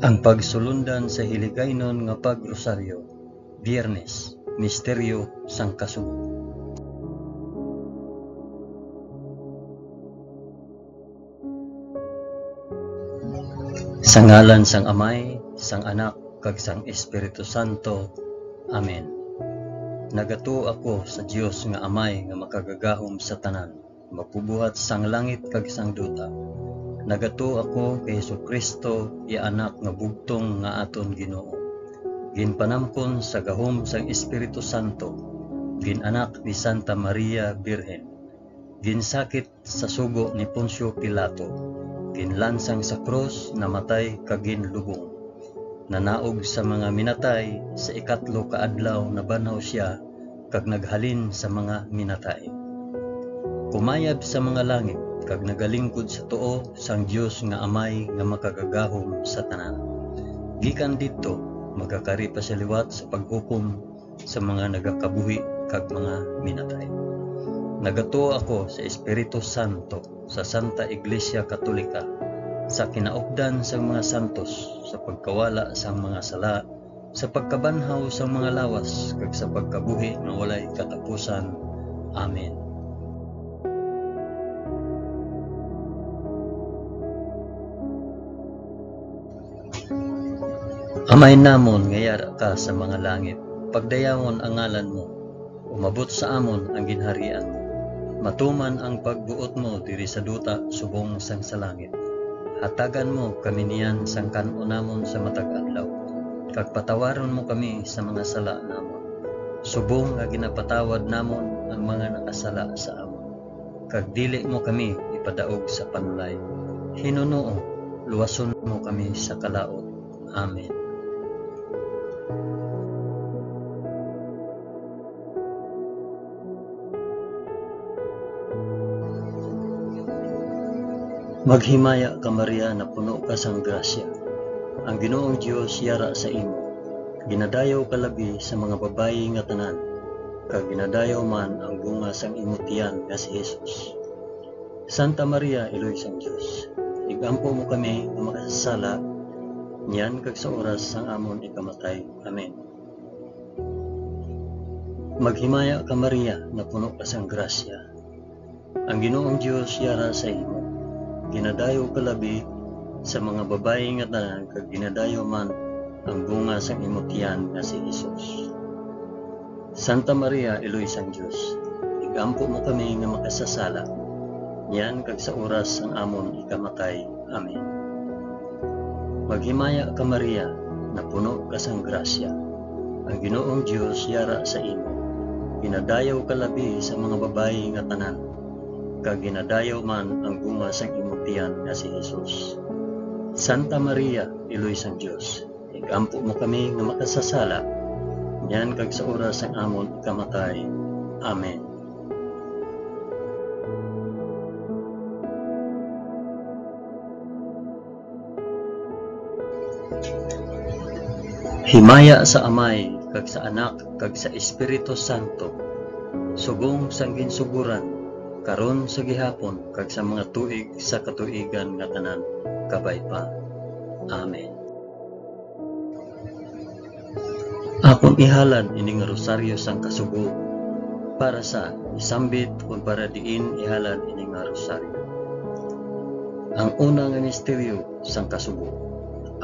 Ang pagsulundan sa hiligaynon nga pagrosaryo, Biyernes, Misteryo sang Kasugo. Sa ngalan sang Amay, sang Anak, kag sang Espiritu Santo. Amen. Nagato ako sa Dios nga Amay nga makagagahom sa tanan, mapubuhat sang langit kag sang duta. Nagato ako kay Jesucristo, iya anak nga bugtong nga aton Ginoo. Ginpanampon sa gahom sang Espiritu Santo, ginanak ni Santa Maria Birhen, ginsakit sa sugo ni Poncio Pilato, ginlansang sa krus, namatay kag ginlubong. Nanaog sa mga minatay, sa ikatlo ka adlaw nabanhaw siya kag naghalin sa mga minatay. Kumayab sa mga langit kag nagalingkod sa tuo sang Dios nga Amay nga makagagahom sa tanan. Gikan didto magakari pa sa liwat sa paghukom sa mga nagakabuhi kag mga minatay. Nagatuo ako sa Espiritu Santo, sa Santa Iglesia Katolika, sa kinaupdan sang mga santos, sa pagkawala sang mga sala, sa pagkabanhaw sang mga lawas kag sa pagkabuhi nga walay katapusan. Amen. Amay namon nga yara ka sa mga langit, pagdayawon ang ngalan mo, umabot sa amon ang ginharian mo. Matuman ang pagbuot mo diri sa duta subong sang sa langit. Hatagan mo kami niyan sang kan-o namon sa matag adlaw, kag patawaron mo kami sa mga sala namon. Subong nga ginapatawad namon ang mga nakasala sa amon. Kag dili mo kami ipadaog sa panulay. Hinunoo, luwason mo kami sa kalaot. Amen. Maghimaya ka Maria na puno ka sang grasya. Ang Ginoong Dios yara sa imo. Ginadayaw ka labi sa mga babayi nga tanan, kag ginadayaw man ang bunga sang imong tiyan nga si Jesus. Santa Maria, Iloy sang Dios, igampo mo kami nga makasasala, niyan kag sa oras sang amon ikamatay. Amen. Maghimaya ka Maria na puno ka sang grasya. Ang Ginoong Dios yara sa imo. Ginadayo ka labi sa mga babayi nga tanan, kag ginadayo man ang bunga sang imong tiyan nga si Jesus. Santa Maria, Iloy sang Dios, igampo mo kami nga makasasala, niyan kag sa oras sang amon ikamatay. Amen. Maghimaya ka Maria na puno ka sang grasya. Ang Ginoong Dios yara sa imo. Ginadayo ka labi sa mga babayi nga tanan, kag ginadayo man ang bunga sang imong tiyan nga si Jesus. Santa Maria, Iloy sang Dios, igampo mo kami nga makasasala, niyan kag sa oras sang amon ikamatay. Amen. Himaya sa Amay, kag sa Anak, kag sa Espiritu Santo, subong sang ginsuguran, karon sa gihapon, kag sa mga tuig sa katuigan nga tanan, kabay pa. Amen. Akong ihalad ining rosaryo sang kasugo, para sa isambit o para diin ihalad ining rosaryo. Ang una nga misteryo sang kasugo,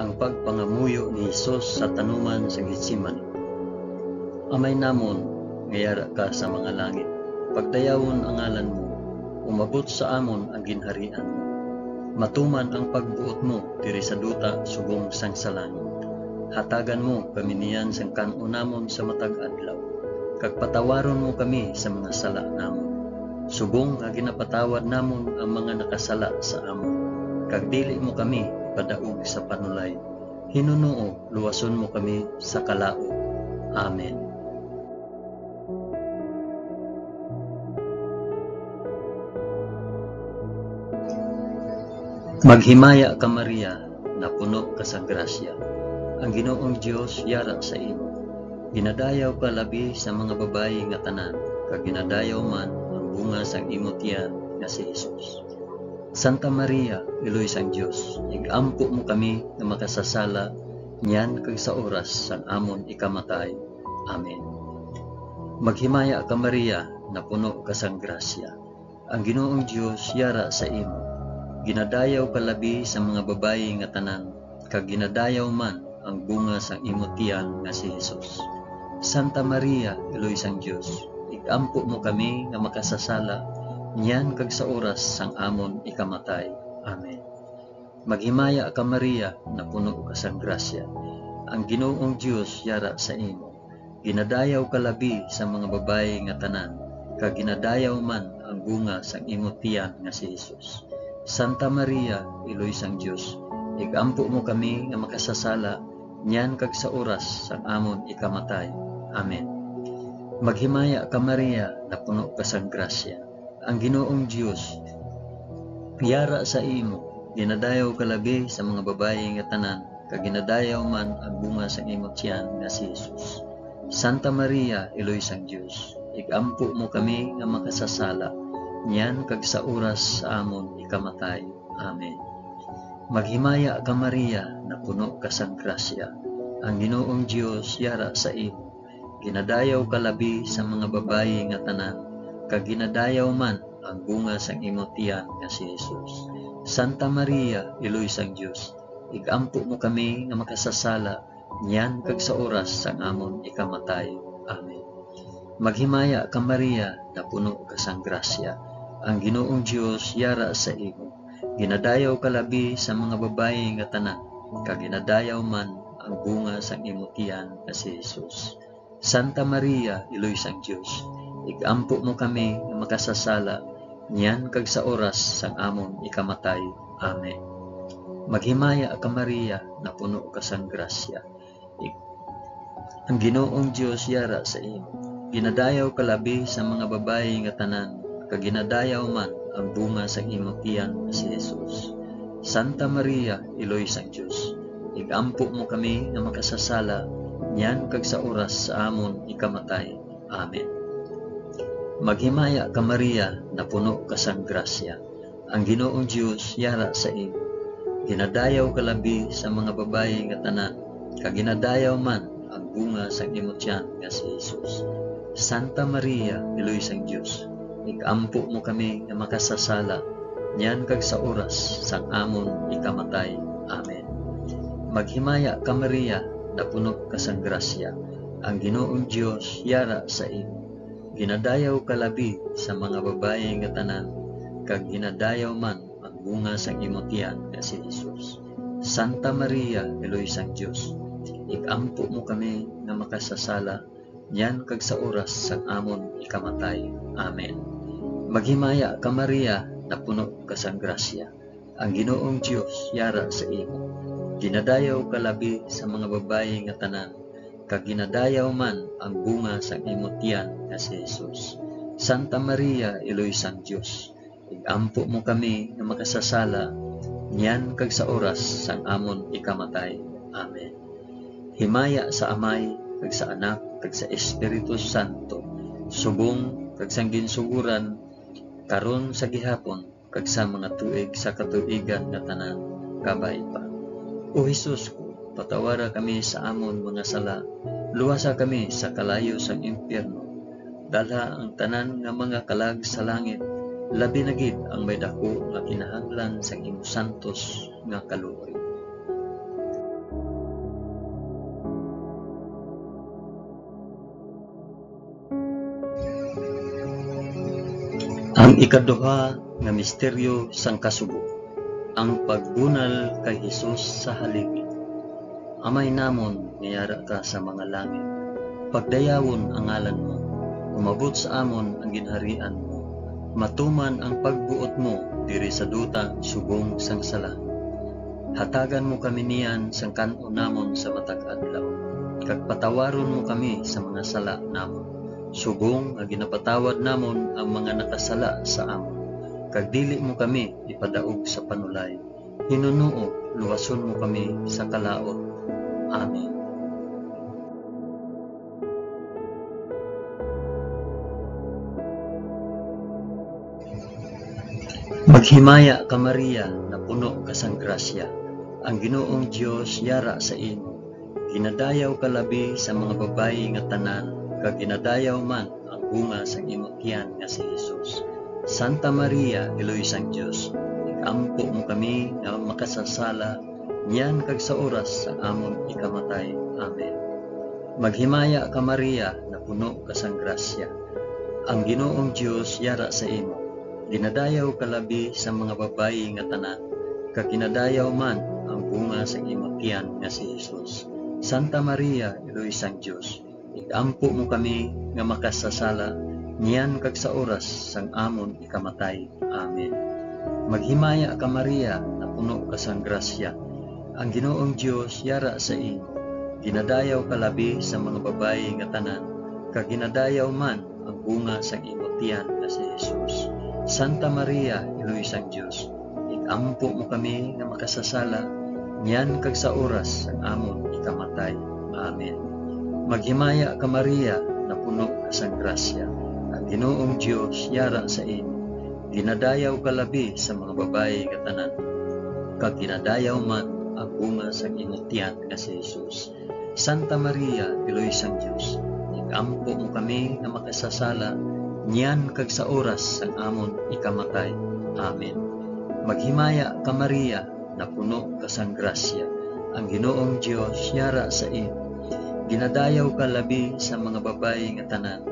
ang pagpangamuyo ni Jesus sa tanuman sa Getsemani. Amay namon nga yara ka sa mga langit, pagdayawon ang ngalan mo, umabot sa amon ang ginharian mo. Matuman ang pagbuot mo diri sa duta subong sang sa langit. Hatagan mo kami niyan sang kan-o namon sa matag adlaw, kag patawaron mo kami sa mga sala namon. Subong nga ginapatawad namon ang mga nakasala sa amon, kag dili mo kami ipadaog sa panulay. Hinunoo, luwason mo kami sa kalaot. Amen. Maghimaya ka Maria na puno ka sa grasya. Ang Ginoong Dios yara sa imo. Ginadayaw ka labi sa mga babayi nga tanan, kag ginadayaw man ang bunga sang imong tiyan nga si Jesus. Santa Maria, Iloy sang Dios, igampo mo kami nga makasasala, niyan kag sa oras sang amon ikamatay. Amen. Maghimaya ka Maria, na puno ka sang grasya. Ang Ginoong Dios yara sa imo. Ginadayaw ka labi sa mga babayi nga tanan, kag ginadayaw man ang bunga sang imo tiyan nga si Jesus. Santa Maria, Iloy sang Dios, igampo mo kami nga makasasala, niyan kag sa oras sang amon ikamatay. Amen. Maghimaya ka Maria, na puno ka sang grasya. Ang Ginoong Dios yara sa imo. Ginadayaw ka labi sa mga babayi nga tanan, kag ginadayaw man ang bunga sang imo tiyan nga si Jesus. Santa Maria, Iloy sang Dios, igampo mo kami nga makasasala, niyan kag sa oras sang amon ikamatay. Amen. Maghimaya ka Maria, na puno ka sang grasya. Ang Ginoong Dios yara sa imo. Ginadayaw ka labi sa mga babayi nga tanan, kag ginadayaw man ang bunga sang imo tiyan nga si Jesus. Santa Maria, Iloy sang Dios, igampo mo kami nga makasasala, niyan kag sa oras sa amon ikamatay. Amen. Maghimaya ka Maria, na puno ka sang grasya. Ang Ginoong Dios yara sa imo. Ginadayaw ka labi sa mga babayi nga tanan, kag ginadayaw man ang bunga sang imo tiyan nga si Jesus. Santa Maria, Iloy sang Dios, igampo mo kami nga makasasala, niyan kag sa oras sang amon ikamatay. Amen. Maghimaya ka Maria, na puno ka sang grasya. Ang Ginoong Dios yara sa imo. Ginadayaw ka labi sa mga babayi nga tanan, kag ginadayaw man ang bunga sang imo tiyan nga si Jesus. Santa Maria, Iloy sang Dios, igampo mo kami nga makasasala, niyan kag sa oras sang amon ikamatay. Amen. Maghimaya ka Maria, na puno ka sang grasya. Ang Ginoong Dios yara sa imo. Ginadayaw ka labi sa mga babayi nga tanan, kag ginadayaw man ang bunga sang imo tiyan si Jesus. Santa Maria, Iloy sang Dios, igampo mo kami nga makasasala, niyan kag sa oras sa amon ikamatay. Amen. Maghimaya ka Maria, na puno ka sang grasya. Ang Ginoong Dios yara sa imo. Ginadayaw ka labi sa mga babayi nga tanan, kag ginadayaw man ang bunga sang imo tiyan nga si Jesus. Santa Maria, Iloy sang Dios, igampo mo kami nga makasasala, niyan kag sa oras sang amon ikamatay. Amen. Maghimaya ka Maria, na puno ka sang grasya. Ang Ginoong Dios yara sa imo. Ginadayaw ka labi sa mga babayi nga tanan, kag ginadayaw man ang bunga sang imo tiyan nga si Jesus. Santa Maria, Iloy sang Dios, igampo mo kami nga makasasala, niyan kag sa oras sang amon ikamatay. Amen. Maghimaya ka Maria, na puno ka sang grasya. Ang Ginoong Dios yara sa imo. Ginadayaw ka labi sa mga babayi nga tanan, kag ginadayaw man ang bunga sang imo tiyan nga si Jesus. Santa Maria, Iloy sang Dios, igampo mo kami nga makasasala, niyan kag sa oras sang amon ikamatay. Amen. Himaya sa Amay, kag sa Anak, kag sa Espiritu Santo, subong kag sang ginsuguran, karon sa gihapon, kag sa mga tuig sa katuigan nga tanan, kabay pa. O Jesus ko, patawara kami sa amon mga sala, luwasa kami sa kalayo sang impyerno, dalha ang tanan nga mga kalag sa langit, labi na gid ang may dako nga kinahanglan sa imo santos nga kaluoy. Ang ikaduha nga misteryo sang kasugo, ang pagbunal kay Jesus sa haligi. Amay namon, ngayara ka sa mga langit, pagdayawon ang ngalan mo, umabot sa amon ang ginharian mo, matuman ang pagbuot mo diri sa duta subong sang sala. Hatagan mo kami niyan sang kanon namon sa matag adlaw, kag patawaron mo kami sa mga sala namon, subong nga ginapatawad namon ang mga nakasala sa amon. Kag dili mo kami ipadaog sa panulay, hinunuo luwason mo kami sa kalaot. Amen. Maghimaya ka Maria, na puno ka sang grasya. Ang Ginoong Dios yara sa imo. Ginadayaw ka labi sa mga babayi nga tanan, kag ginadayaw man ang bunga sang imong tiyan nga si Jesus. Santa Maria, Iloy sang Dios, ikampo mo kami nga makasasala, niyan kag sa oras sa amon ikamatay. Amen. Maghimaya ka Maria, na puno ka sang grasya. Ang Ginoong Dios yara sa imo. Ginadayaw ka labi sa mga babayi nga tanan, kag ginadayaw man ang bunga sa imong tiyan nga si Jesus. Santa Maria, Iloy sang Dios, ikampo mo kami nga makasasala, niyan kag sa oras sang amon ikamatay. Amen. Maghimaya ka Maria, na puno ka sang grasya. Ang Ginoong Dios yara sa imo. Ginadayaw ka labi sa mga babayi nga tanan, kag ginadayaw man ang bunga sang imong tiyan nga si Jesus. Santa Maria, Iloy sang Dios, ikampo mo kami nga makasasala, niyan kag sa oras sang amon ikamatay. Amen. Maghimaya ka Maria, na puno ka sang grasya. Ang Ginoong Dios yara sa imo. Ginadayaw ka labi sa mga babayi nga tanan, kag ginadayaw man ang bunga sang imong tiyan nga si Jesus. Santa Maria, Iloy sang Dios, ikampo mo kami nga makasasala, niyan kag sa oras sang amon ikamatay. Amen. Maghimaya ka Maria, na puno ka sang grasya. Ang Ginoong Dios yara sa imo. Ginadayaw ka labi sa mga babayi nga tanan,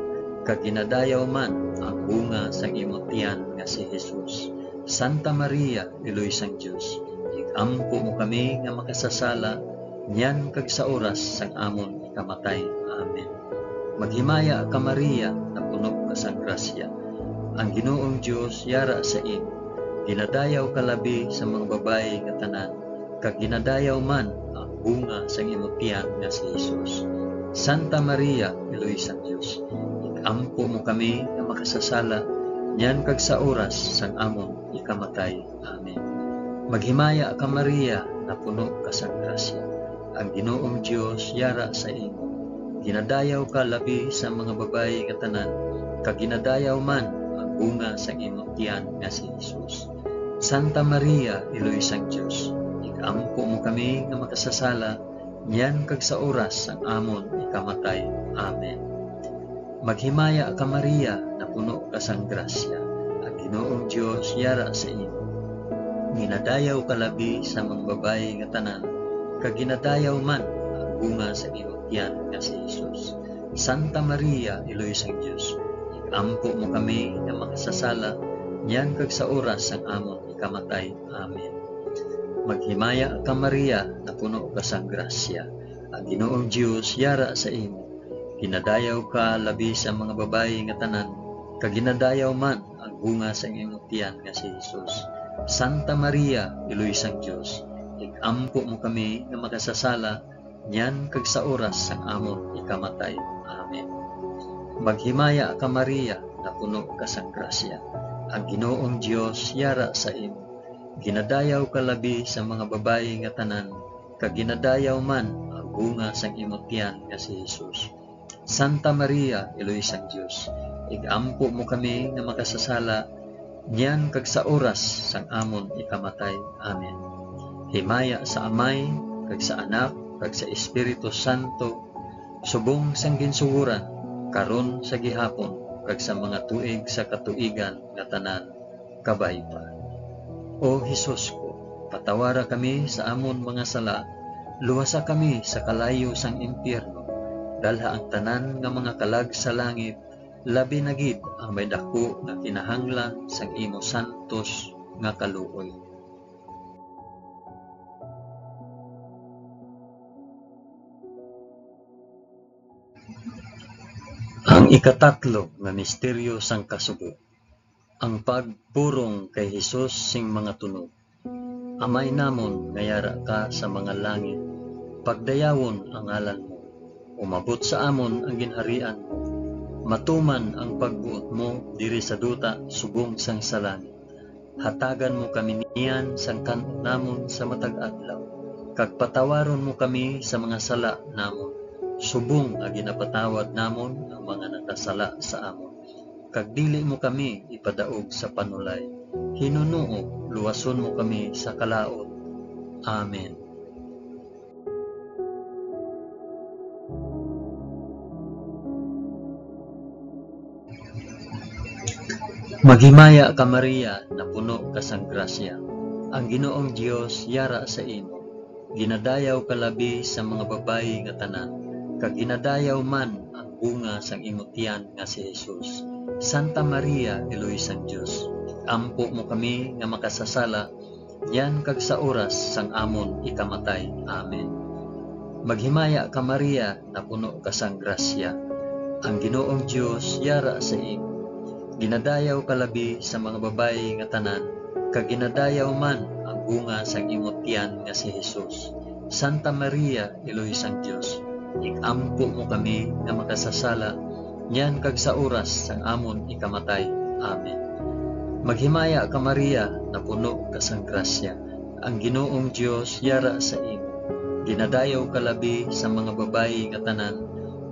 kag ginadayaw man ang bunga sang imong tiyan nga si Jesus. Santa Maria, Iloy sang Dios, ikampo mo kami nga makasasala, niyan kag sa oras sang amon ikamatay. Amen. Maghimaya ka Maria, na puno ka sang grasya. Ang Ginoong Dios yara sa imo. Ginadayaw ka labi sa mga babayi nga tanan, kag ginadayaw man ang bunga sang imong tiyan nga si Jesus. Santa Maria, Iloy sang Dios, ikampo mo kami nga makasasala, niyan kag sa oras sang amon ikamatay. Amen. Maghimaya ka Maria, na puno ka sang grasya. Ang Ginoong Dios yara sa imo. Ginadayaw ka labi sa mga babayi nga tanan, kag ginadayaw man ang bunga sang imong tiyan nga si Jesus. Santa Maria, Iloy sang Dios, ikampo mo kami nga makasasala, niyan kag sa oras sang amon ikamatay. Amen. Maghimaya ka Maria, na puno ka sang grasya. Ang Ginoong Dios yara sa imo. Ginadayaw ka labi sa mga babayi nga tanan, kag ginadayaw man ang bunga sa imong tiyan nga si Jesus. Santa Maria, Iloy sang Dios, ikampo mo kami nga makasasala, niyan kag sa oras sang amon ikamatay. Amen. Maghimaya ka Maria, na puno ka sang grasya. Ang Ginoong Dios yara sa imo. Ginadayaw ka labi sa mga babayi nga tanan, kag ginadayaw man ang bunga sa imong tiyan nga si Jesus. Santa Maria, Iloy sang Dios, ikampo mo kami nga makasasala, niyan kag sa oras sang amon ikamatay. Amen. Maghimaya ka Maria, na puno ka sang grasya. Ang Ginoong Dios yara sa imo. Ginadayaw ka labi sa mga babayi nga tanan, kag ginadayaw man ang bunga sang imong tiyan nga si Jesus. Santa Maria, Iloy sang Dios, ikampo mo kami nga makasasala, niyan kag sa oras sang amon ikamatay. Amen. Himaya sa Amay, kag sa Anak, kag sa Espiritu Santo, subong sang ginsuguran, karon sa gihapon, kag sa mga tuig sa katuigan nga tanan, kabay pa. O Hesus ko, patawara kami sa amon mga sala, luwasa kami sa kalayo sang impyerno, dalha ang tanan nga mga kalag sa langit, labi na gid ang may dako nga kinahanglan sang imo santos nga kaluoy. Ang ikatatlo nga misteryo sang kasugo, ang pagpurong kay Hesus sing mga tunog. Amay namon nga yara ka sa mga langit, pagdayawon ang ngalan mo, umabot sa amon ang ginharian mo, matuman ang pagbuot mo diri sa duta subong sang sa langit. Hatagan mo kami niyan sang kan namon sa matag adlaw, kag patawaron mo kami sa mga sala namon, subong nga ginapatawad namon ang mga nakasala sa amon, kag dili mo kami ipadaog sa panulay. Hinunoo, luwason mo kami sa kalaot. Amen. Maghimaya ka Maria, na puno ka sang grasya. Ang Ginoong Dios yara sa imo. Ginadayaw ka labi sa mga babayi nga tanan, kag ginadayaw man ang bunga sang imong tiyan nga si Jesus. Santa Maria, Eloy sang Dios, ampo mo kami nga makasasala, yan kag sa oras sang amon ikamatay. Amen. Maghimaya ka Maria, na puno ka sang grasya. Ang Ginoong Dios yara sa imo. Ginadayaw ka labi sa mga babayi nga tanan, kag ginadayaw man ang bunga sang imong tiyan nga si Jesus. Santa Maria, Eloy sang Dios, ikampo mo kami nga makasasala, yan kag sa oras sang amon ikamatay. Amen. Maghimaya ka Maria, na puno ka sang grasya. Ang Ginoong Dios yara sa imo. Ginadayaw ka labi sa mga babayi nga tanan,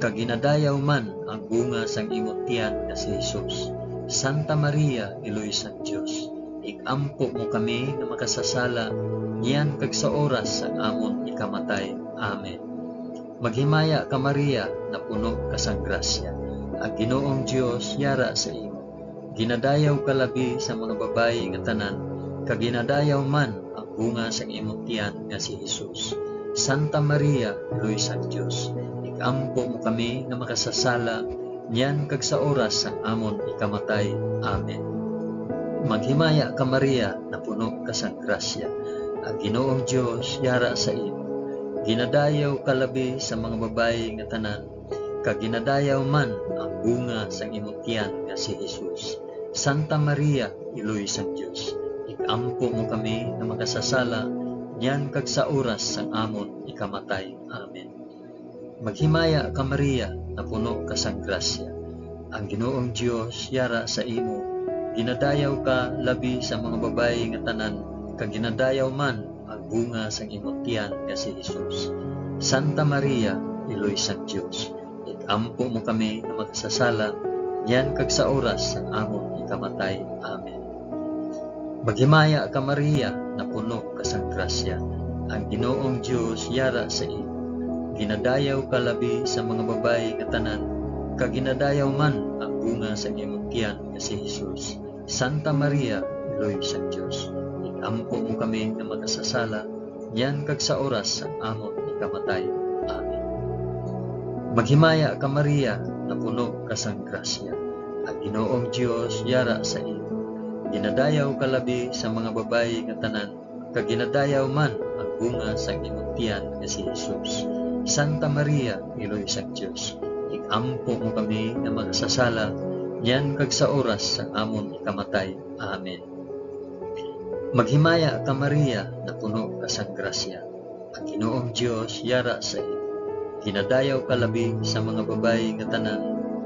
kag ginadayaw man ang bunga sang imong tiyan nga si Jesus. Santa Maria, Eloy sang Dios, ikampo mo kami nga makasasala, yan kag sa oras sang amon ikamatay. Amen. Maghimaya ka Maria, na puno ka sang grasya. Ang Ginoong Dios yara sa imo. Ginadayaw ka labi sa mga babayi nga tanan, kag ginadayaw man ang bunga sang imong tiyan nga si Jesus. Santa Maria, Eloy sang Dios, ikampo mo kami nga makasasala, yan kag sa oras sang amon ikamatay. Amen. Maghimaya ka Maria, na puno ka sang grasya. Ang Ginoong Dios yara sa imo. Ginadayaw ka labi sa mga babayi nga tanan, kag ginadayaw man ang bunga sang imong tiyan nga si Jesus. Santa Maria, Eloy sang Dios, ikampo mo kami nga makasasala, yan kag sa oras sang amon ikamatay. Amen. Maghimaya ka Maria, na puno ka sang grasya. Ang Ginoong Dios yara sa imo. Ginadayaw ka labi sa mga babayi nga tanan, kag ginadayaw man ang bunga sang imong tiyan nga si Jesus. Santa Maria, Eloy sang Dios, ikampo mo kami nga makasasala, yan kag sa oras sang amon ikamatay. Amen. Maghimaya ka Maria, na puno ka sang grasya. Ang Ginoong Dios yara sa imo. Ginadayaw ka labi sa mga babayi nga tanan, kag ginadayaw man ang bunga sa imong tiyan nga si Jesus. Santa Maria, Eloy sang Dios, ikampo mo kami nga makasasala, yan kag sa oras sang amon ikamatay. Amen. Maghimaya ka Maria, na puno ka sang grasya. Ang Ginoong Dios yara sa imo. Ginadayaw ka labi sa mga babayi nga tanan, kag ginadayaw man ang bunga sang imong tiyan nga si Jesus. Santa Maria, Eloy sang Dios, ikampo mo kami nga makasasala, yan kag sa oras sang amon ikamatay. Amen. Maghimaya ka Maria, na puno ka sang grasya. Ang Ginoong Dios yara sa imo. Ginadayaw ka labi sa mga babayi nga tanan,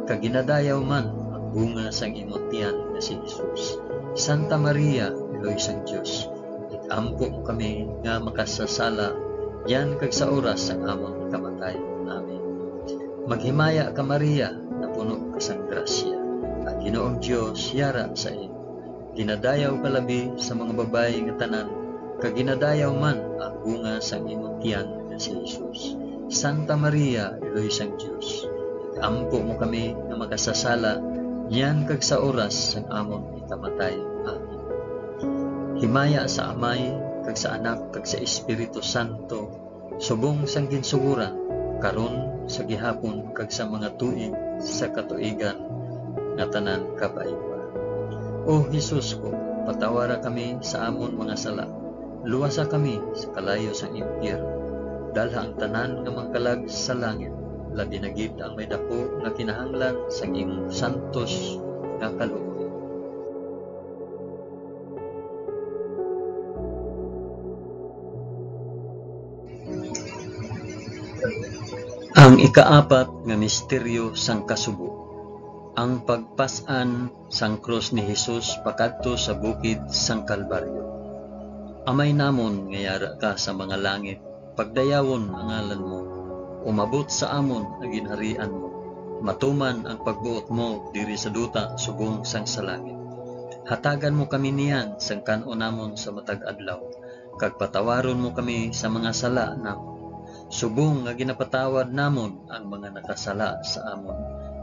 kag ginadayaw man ang bunga sang imong tiyan nga si Jesus. Santa Maria, Eloy sang Dios, ikampo mo kami nga makasasala, yan kag sa oras sang amon ikamatay. Amen. Maghimaya ka Maria, na puno ka sang grasya. Ang Ginoong Dios yara sa imo. Ginadayaw ka labi sa mga babayi nga tanan, kag ginadayaw man ang bunga sang imong tiyan nga si Jesus. Santa Maria, Eloy sang Dios, ikampo mo kami nga makasasala, yan kag sa oras sang amon ikamatay. Amen. Himaya sa Amay, kag sa Anak, kag sa Espiritu Santo, subong sang ginsuguran, karon sa gihapon, kag sa mga tuig sa katuigan nga tanan kabaigwa. O Jesus ko, patawara kami sa amon mga sala, luwasa kami sa kalayo sang impyerno, dalha ang tanan nga mangkalag sa langit, labi na gid ang may dako nga kinahanglan sa imong santos nga kaloob. Ang ikaapat nga misteryo sang kasubo, ang pagpas-an sang krus ni Jesus pakadto sa bukid sang Kalbaryo. Amay namon nga yara ka sa mga langit, pagdayawon ang ngalan mo, umabot sa amon ang ginharian mo, matuman ang pagbuot mo diri sa duta subong sang sa langit. Hatagan mo kami niyan sang kan-o namon sa matag adlaw, kag patawaron mo kami sa mga sala namon. Subong nga ginapatawad namon ang mga nakasala sa amon,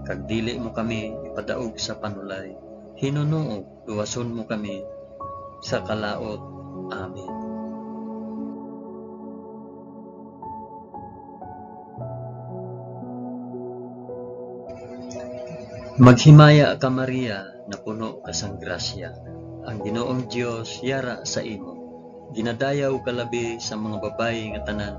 kag dili mo kami ipadaog sa panulay. Hinunuo, luwason mo kami sa kalaot. Amen. Maghimaya ka Maria, na puno ka sang grasya. Ang Ginoong Dios yara sa imo. Ginadayaw ka labi sa mga babayi nga tanan,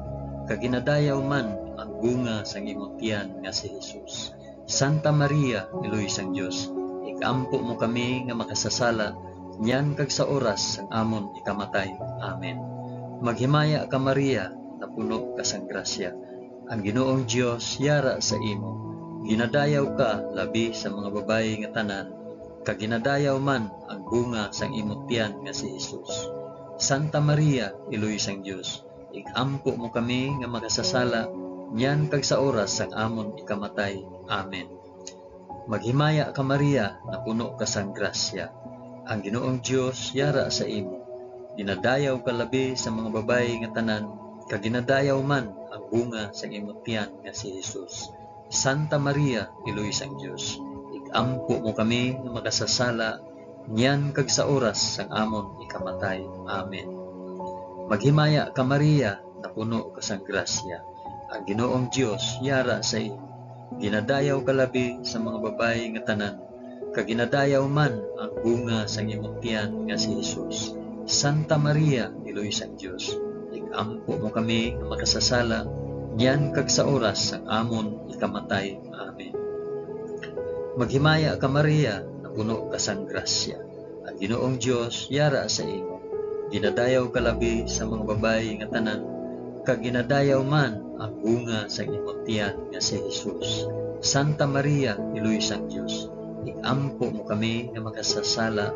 kag ginadayaw man ang bunga sang imong tiyan nga si Jesus. Santa Maria, Iloy sang Dios, ikampo mo kami nga makasasala, niyan kag sa oras sang amon ikamatay. Amen. Maghimaya ka Maria, na puno ka sang grasya. Ang Ginoong Dios yara sa imo. Ginadayaw ka labi sa mga babayi nga tanan, kag ginadayaw man ang bunga sang imong tiyan nga si Jesus. Santa Maria, Iloy sang Dios, ikampo mo kami nga makasasala, niyan kag sa oras sang amon ikamatay. Amen. Maghimaya ka Maria, na puno ka sang grasya. Ang Ginoong Dios yara sa imo. Ginadayaw ka labi sa mga babayi nga tanan, kag ginadayaw man ang bunga sang imong tiyan nga si Jesus. Santa Maria, Iloy sang Dios, ikampo mo kami nga makasasala, niyan kag sa oras sang amon ikamatay. Amen. Maghimaya ka Maria, na puno ka sang grasya. Ang Ginoong Dios yara sa imo. Ginadayaw ka labi sa mga babayi nga tanan, kag ginadayaw man ang bunga sang imong tiyan nga si Jesus. Santa Maria, Iloy sang Dios, ikampo mo kami nga makasasala, niyan kag sa oras sang amon ikamatay. Amen. Maghimaya ka Maria, na puno ka sang grasya. Ang Ginoong Dios yara sa imo. Ginadayaw ka labi sa mga babayi nga tanan, kag ginadayaw man ang bunga sang imong tiyan nga si Jesus. Santa Maria, Iloy sang Dios, ikampo mo kami nga makasasala,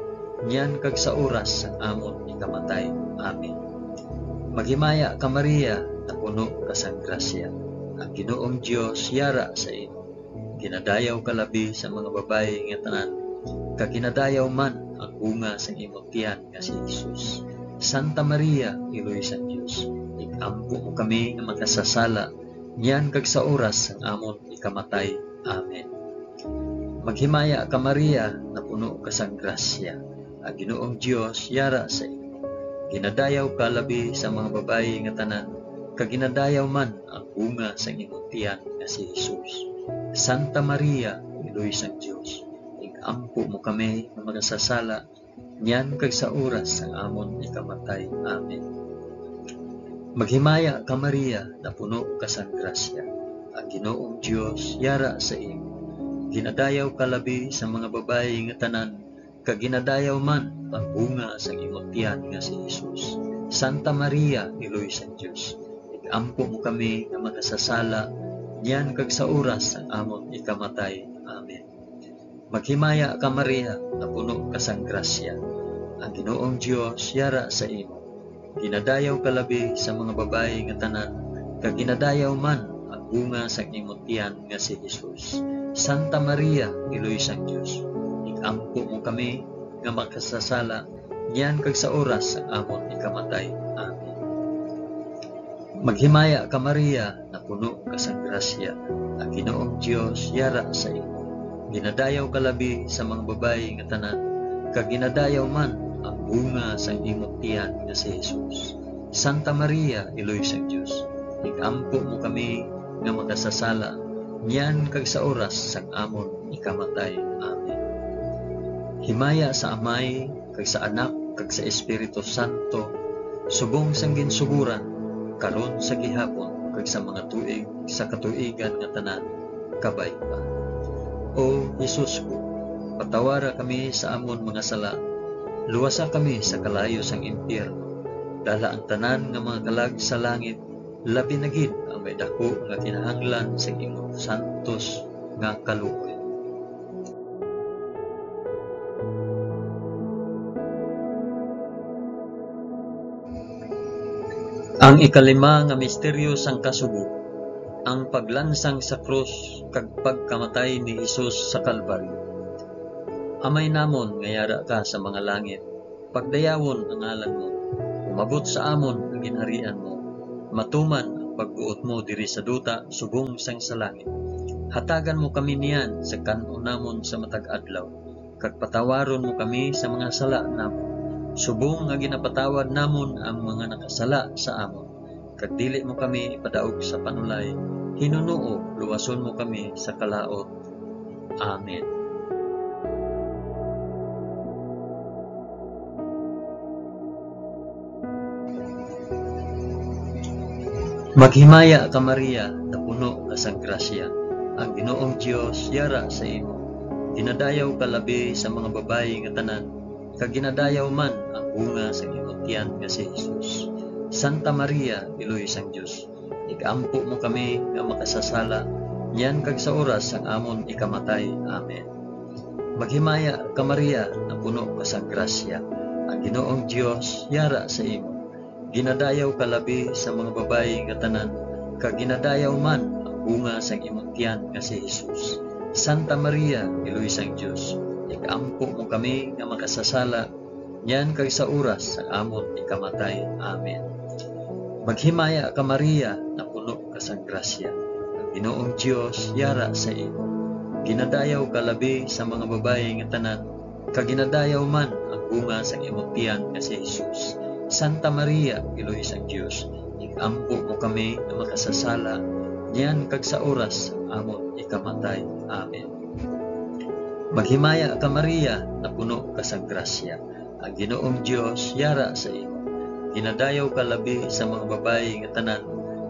niyan kag sa oras sang amon ikamatay. Amen. Maghimaya ka Maria, na puno ka sang grasya. Ang Ginoong Dios yara sa imo. Ginadayaw ka labi sa mga babayi nga tanan, kag ginadayaw man ang bunga sang imong tiyan nga si Jesus. Santa Maria, Iloy sang Dios, ikampo mo kami nga makasasala, niyan kag sa oras sang amon ikamatay. Amen. Maghimaya ka Maria, na puno ka sang grasya. Ang Ginoong Dios yara sa imo. Ginadayaw ka labi sa mga babayi nga tanan, kag ginadayaw man ang bunga sang imong tiyan nga si Jesus. Santa Maria, Iloy sang Dios, ikampo mo kami nga makasasala, niyan kag sa oras sang amon ikamatay. Amen. Maghimaya ka Maria, na puno ka sang grasya. Ang Ginoong Dios yara sa imo. Ginadayaw ka labi sa mga babayi nga tanan, kag ginadayaw man ang bunga sang imong tiyan nga si Jesus. Santa Maria, Iloy sang Dios, ikampo mo kami nga makasasala, niyan kag sa oras sang amon ikamatay. Amen. Maghimaya ka Maria, na puno ka sang grasya. Ang Ginoong Dios yara sa imo. Ginadayaw ka labi sa mga babayi nga tanan, kag ginadayaw man ang bunga sang imong tiyan nga si Jesus. Santa Maria, Iloy sang Dios, ikampo mo kami nga makasasala, niyan kag sa oras sang amon ikamatay. Amen. Maghimaya ka Maria, na puno ka sang grasya. Ang Ginoong Dios yara sa imo. Ginadayaw ka labi sa mga babayi nga tanan, kag ginadayaw man ang bunga sang imong tiyan nga si Jesus. Santa Maria, Iloy sang Dios, ikampo mo kami nga makasasala, niyan kag sa oras sang amon ikamatay. Amen. Himaya sa Amay, kag sa Anak, kag sa Espiritu Santo, subong sang ginsuguran, karon sa gihapon, kag sa mga tuig sa katuigan nga tanan, kabay pa. O Jesus ko, patawara kami sa amon mga sala, luwasa kami sa kalayo sang impyerno, dala ang tanan nga mga kalag sa langit, labi na gid ang may dako nga kinahanglan sa imong santos nga kaluoy. Ang ikalima nga misteryo sang kasugo, ang paglansang sa krus kag pagkamatay ni Hesus sa Kalbaryo. Amay namon nga yara ka sa mga langit, pagdayawon ang ngalan mo, umabot sa amon ang ginharian mo, matuman ang pagbuot mo diri sa duta subong sang sa langit. Hatagan mo kami niyan sa kanon namon sa matag adlaw, kag patawaron mo kami sa mga sala namon, subong nga ginapatawad namon ang mga nakasala sa amon. Kag dili mo kami ipadaog sa panulay, hinunuo luwason mo kami sa kalaot. Amen. Maghimaya ka Maria, na puno ka sang grasya, ang Ginoong Dios yara sa imo. Ginadayaw ka labi sa mga babayi nga tanan, kag ginadayaw man ang bunga sa imong tiyan nga si Jesus. Santa Maria, Iloy sang Dios, igampo mo kami nga makasasala, niyan kag sa oras sang amon ikamatay. Amen. Maghimaya ka Maria, na puno ka sang grasya, ang Ginoong Dios yara sa imo. Ginadayaw ka labi sa mga babayi nga tanan, kag ginadayaw man ang bunga sang imong tiyan nga si Jesus. Santa Maria, Iloy sang Dios, igampo mo kami nga makasasala, niyan kag sa oras sang amon ikamatay. Amen. Maghimaya ka Maria, na puno ka sang grasya, ang Ginoong Dios yara sa imo. Ginadayaw ka labi sa mga babayi nga tanan, kag ginadayaw man ang bunga sang imong tiyan nga si Jesus. Santa Maria, Iloy sang Dios, igampo mo kami nga makasasala, niyan kag sa oras sang amon ikamatay. Amen. Maghimaya ka Maria, na puno ka sang grasya, ang Ginoong Dios yara sa imo. Ginadayaw ka labi sa mga babayi nga tanan,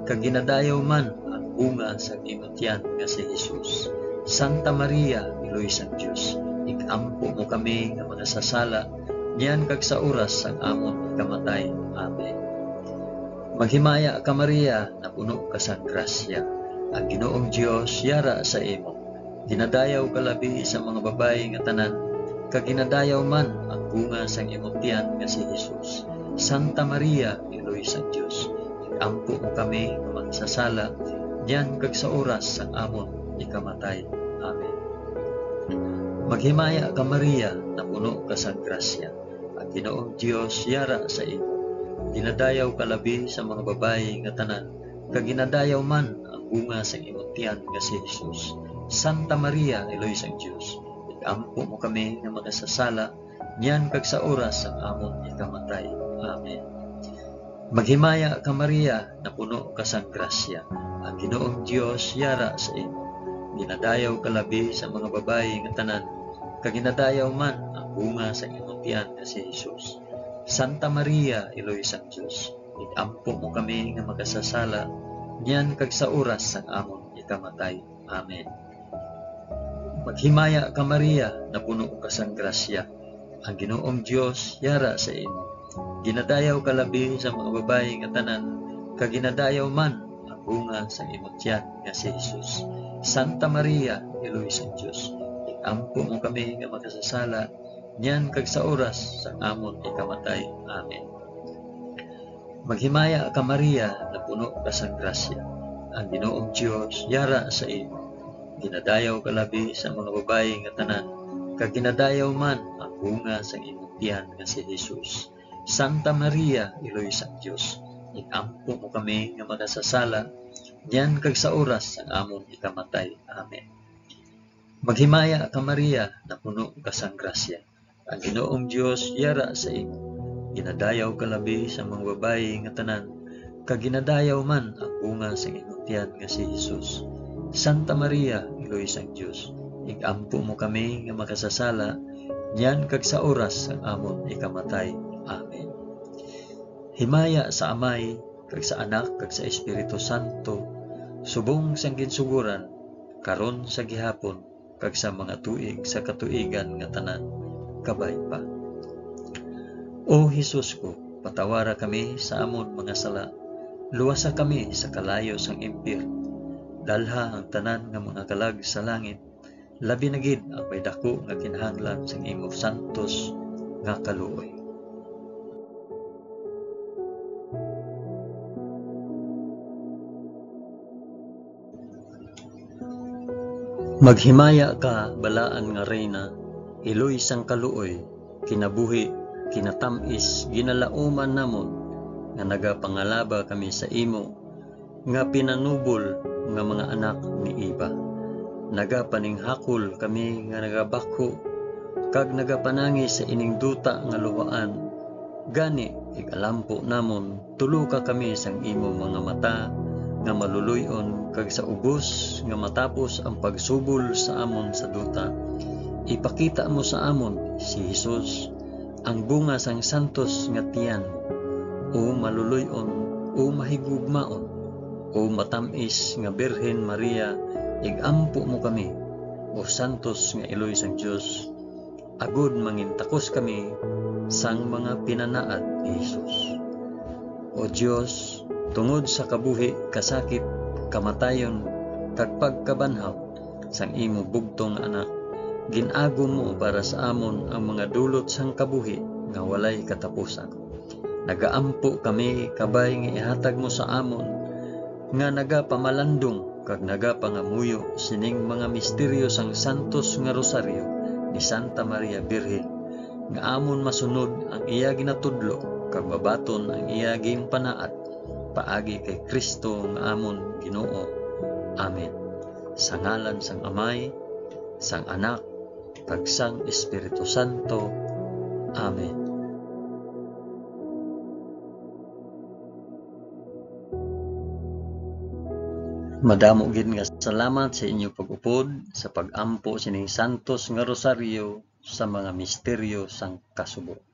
kag ginadayaw man ang bunga sa imong tiyan nga si Jesus. Santa Maria, Iloy sang Dios, igampo mo kami nga manasasala, niyan kag sa oras sang amon ikamatay. Amen. Maghimaya ka Maria, na puno ka sang grasya, ang Ginoong Dios yara sa imo. Ginadayaw ka labi sa mga babayi nga tanan, kag ginadayaw man ang bunga sang imong tiyan nga si Jesus. Santa Maria, Iloy sang Dios, igampo mo kami nga magsasala, niyan kag sa oras sang amon ikamatay. Amen. Maghimaya ka Maria, na puno ka sang grasya, ang Ginoong Dios yara sa imo. Ginadayaw ka labi sa mga babayi nga tanan, kag ginadayaw man ang bunga sang imong tiyan nga si Jesus. Santa Maria, Iloy sang Dios, igampo mo kami nga magasasala, niyan kag sa oras sang amon ikamatay. Amen. Maghimaya ka Maria, na puno ka sang grasya, ang Ginoong Dios yara sa imo. Ginadayaw ka labi sa mga babayi nga tanan, kag ginadayaw man ang bunga sa imong tiyan nga si Jesus. Santa Maria, Iloy sang Dios, igampo mo kami nga magasasala, niyan kag sa oras sang amon ikamatay. Amen. Maghimaya ka Maria, na puno ka sang grasya, ang Ginoong Dios yara sa imo. Ginadayaw ka labi sa mga babayi nga tanan, kag ginadayaw man ang bunga sa imong tiyan nga si Jesus. Santa Maria, Iloy sang Dios, igampo mo kami nga makasasala, niyan kag sa oras sang amon ikamatay. Amen. Maghimaya ka Maria, na puno ka sang grasya, ang Ginoong Dios yara sa imo. Ginadayaw ka labi sa mga babayi nga tanan, kag ginadayaw man ang bunga sang imong tiyan nga si Jesus. Santa Maria, Iloy sang Dios, igampo mo kami nga magasasala, niyan kag sa oras sang amon ikamatay. Amen. Maghimaya ka Maria, na puno ka sang grasya, ang Ginoong Dios yara sa imo. Ginadayaw ka labi sa mga babayi nga tanan, kag ginadayaw man ang bunga sang imong tiyan nga si Jesus. Santa Maria, Iloy sang Dios, igampo mo kami nga makasasala, niyan kag sa oras sang amon ikamatay. Amen. Himaya sa Amay, kag sa Anak, kag sa Espiritu Santo, subong sang ginsuguran, karon sa gihapon, kag sa mga tuig sa katuigan nga tanan, kabay pa. O Jesus ko, patawara kami sa amon mga sala, luwasa kami sa kalayo sang impyerno, dalha ang tanan nga mga kalag sa langit, labi na gid ang may dako nga kinahanglan sang imong santos nga kaluoy. Maghimaya ka, balaan nga reyna, iloy sang kaluoy, kinabuhi, kinatamis, ginalauman namon, nga nagapangalaba kami sa imo, nga pinanubol nga mga anak ni Iba. Nagapaninghakol kami nga nagabakho, kag nagapanangi sa ining duta nga luwaan. Gani, ikalampo namon, tulo ka kami sang imo mga mata, nga maluluyon, kag sa ubos nga matapos ang pagsubol sa amon sa duta. Ipakita mo sa amon si Jesus, ang bunga sang santos nga tiyan, o maluluyon, o mahigugmaon, o matamis nga Birhen Maria, igampo mo kami, o santos nga iloy sang Dios, agud mangintakos kami sang mga pinanaad ni Jesus. O Dios, tungod sa kabuhi, kasakit, kamatayon, kag pagkabanhaw sang imo bugtong anak, ginago mo para sa amon ang mga dulot sang kabuhi nga walay katapusan. Nagaampo kami kabay nga ihatag mo sa amon, nga nagapamalandong kag nagapangamuyo sining mga misteryo sang santos nga rosaryo ni Santa Maria Birhen, nga amon masunod ang iya ginatudlo kag mabaton ang iya ginpanaad paagi kay Kristo nga amon Ginoo. Amen. Sa ngalan sang Amay, sang Anak, kag sang Espiritu Santo. Amen. Madamo gid nga salamat sa inyo pag-upod sa pag-ampo sining santos nga rosaryo sa mga misteryo sang kasubo.